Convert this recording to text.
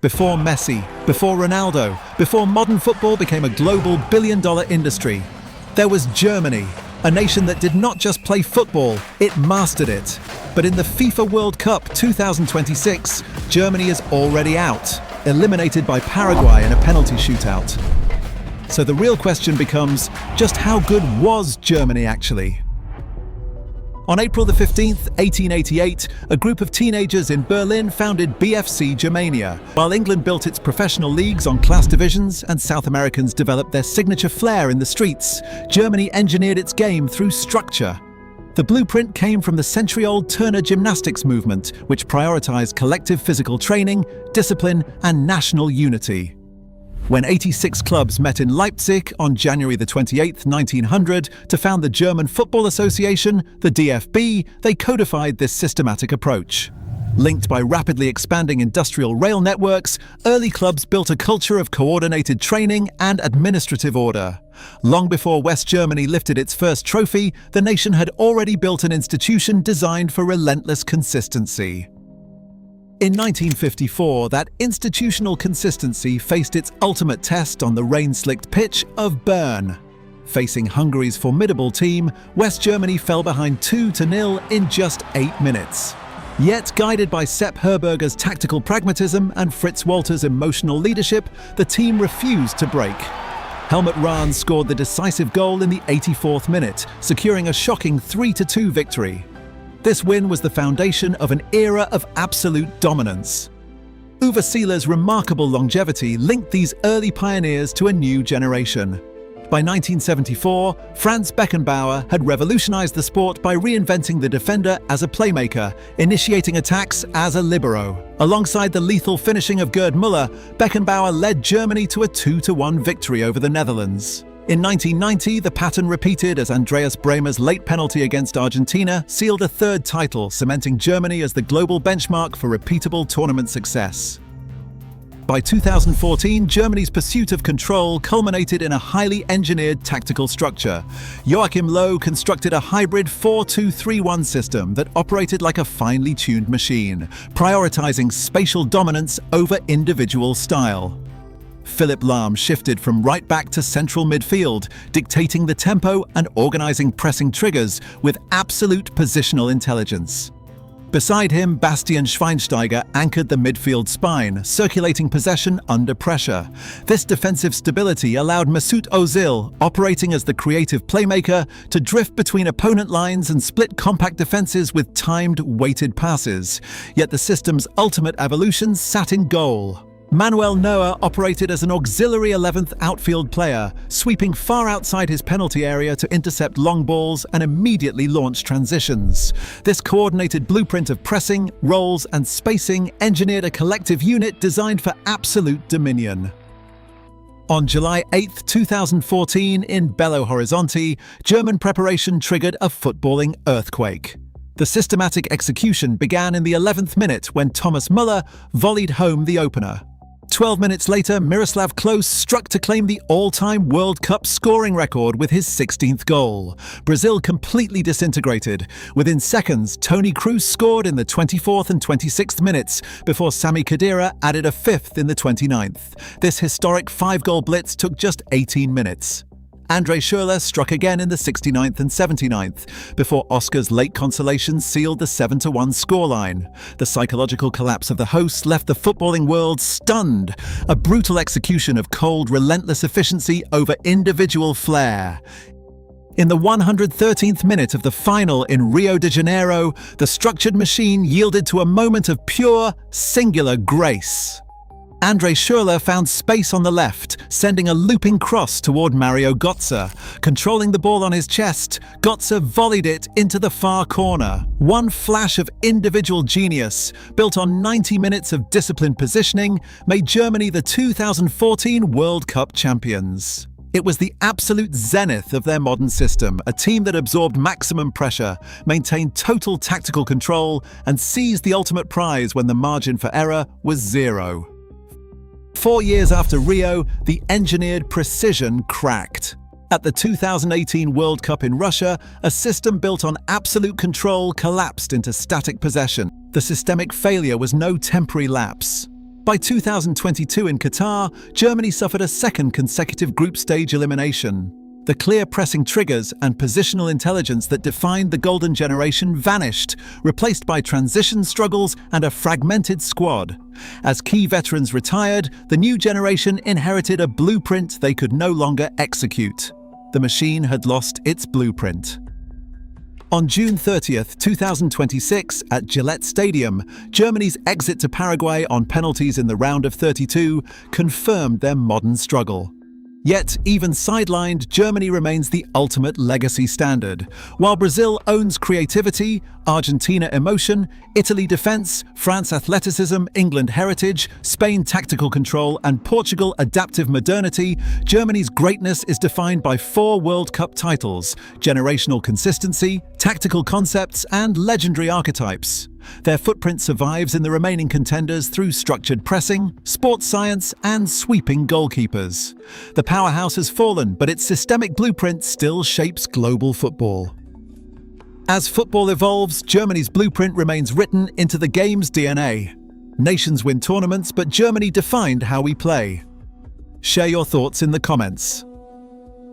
Before Messi, before Ronaldo, before modern football became a global billion-dollar industry, there was Germany, a nation that did not just play football, it mastered it. But in the FIFA World Cup 2026, Germany is already out, eliminated by Paraguay in a penalty shootout. So the real question becomes, just how good was Germany actually? On April the 15th, 1888, a group of teenagers in Berlin founded BFC Germania. While England built its professional leagues on class divisions and South Americans developed their signature flair in the streets, Germany engineered its game through structure. The blueprint came from the century-old Turner gymnastics movement, which prioritized collective physical training, discipline, and national unity. When 86 clubs met in Leipzig on January the 28th, 1900, to found the German Football Association, the DFB, they codified this systematic approach. Linked by rapidly expanding industrial rail networks, early clubs built a culture of coordinated training and administrative order. Long before West Germany lifted its first trophy, the nation had already built an institution designed for relentless consistency. In 1954, that institutional consistency faced its ultimate test on the rain-slicked pitch of Bern. Facing Hungary's formidable team, West Germany fell behind 2-0 in just 8 minutes. Yet, guided by Sepp Herberger's tactical pragmatism and Fritz Walter's emotional leadership, the team refused to break. Helmut Rahn scored the decisive goal in the 84th minute, securing a shocking 3-2 victory. This win was the foundation of an era of absolute dominance. Uwe Seeler's remarkable longevity linked these early pioneers to a new generation. By 1974, Franz Beckenbauer had revolutionized the sport by reinventing the defender as a playmaker, initiating attacks as a libero. Alongside the lethal finishing of Gerd Müller, Beckenbauer led Germany to a 2-1 victory over the Netherlands. In 1990, the pattern repeated as Andreas Bremer's late penalty against Argentina sealed a third title, cementing Germany as the global benchmark for repeatable tournament success. By 2014, Germany's pursuit of control culminated in a highly engineered tactical structure. Joachim Löw constructed a hybrid 4-2-3-1 system that operated like a finely tuned machine, prioritizing spatial dominance over individual style. Philipp Lahm shifted from right back to central midfield, dictating the tempo and organizing pressing triggers with absolute positional intelligence. Beside him, Bastian Schweinsteiger anchored the midfield spine, circulating possession under pressure. This defensive stability allowed Mesut Ozil, operating as the creative playmaker, to drift between opponent lines and split compact defenses with timed, weighted passes. Yet the system's ultimate evolution sat in goal. Manuel Neuer operated as an auxiliary 11th outfield player, sweeping far outside his penalty area to intercept long balls and immediately launch transitions. This coordinated blueprint of pressing, rolls, and spacing engineered a collective unit designed for absolute dominion. On July 8, 2014, in Belo Horizonte, German preparation triggered a footballing earthquake. The systematic execution began in the 11th minute when Thomas Müller volleyed home the opener. 12 minutes later, Miroslav Klose struck to claim the all-time World Cup scoring record with his 16th goal. Brazil completely disintegrated. Within seconds, Toni Kroos scored in the 24th and 26th minutes, before Sami Khedira added a 5th in the 29th. This historic 5-goal blitz took just 18 minutes. André Schürrle struck again in the 69th and 79th, before Oscar's late consolation sealed the 7-1 scoreline. The psychological collapse of the hosts left the footballing world stunned, a brutal execution of cold, relentless efficiency over individual flair. In the 113th minute of the final in Rio de Janeiro, the structured machine yielded to a moment of pure, singular grace. André Schürrle found space on the left, sending a looping cross toward Mario Götze. Controlling the ball on his chest, Götze volleyed it into the far corner. One flash of individual genius, built on 90 minutes of disciplined positioning, made Germany the 2014 World Cup champions. It was the absolute zenith of their modern system, a team that absorbed maximum pressure, maintained total tactical control, and seized the ultimate prize when the margin for error was zero. 4 years after Rio, the engineered precision cracked. At the 2018 World Cup in Russia, a system built on absolute control collapsed into static possession. The systemic failure was no temporary lapse. By 2022 in Qatar, Germany suffered a second consecutive group stage elimination. The clear pressing triggers and positional intelligence that defined the golden generation vanished, replaced by transition struggles and a fragmented squad. As key veterans retired, the new generation inherited a blueprint they could no longer execute. The machine had lost its blueprint. On June 30th, 2026, at Gillette Stadium, Germany's exit to Paraguay on penalties in the round of 32 confirmed their modern struggle. Yet, even sidelined, Germany remains the ultimate legacy standard. While Brazil owns creativity, Argentina emotion, Italy defense, France athleticism, England heritage, Spain tactical control, and Portugal adaptive modernity, Germany's greatness is defined by 4 World Cup titles, generational consistency, tactical concepts, and legendary archetypes. Their footprint survives in the remaining contenders through structured pressing, sports science, and sweeping goalkeepers. The powerhouse has fallen, but its systemic blueprint still shapes global football. As football evolves, Germany's blueprint remains written into the game's DNA. Nations win tournaments, but Germany defined how we play. Share your thoughts in the comments.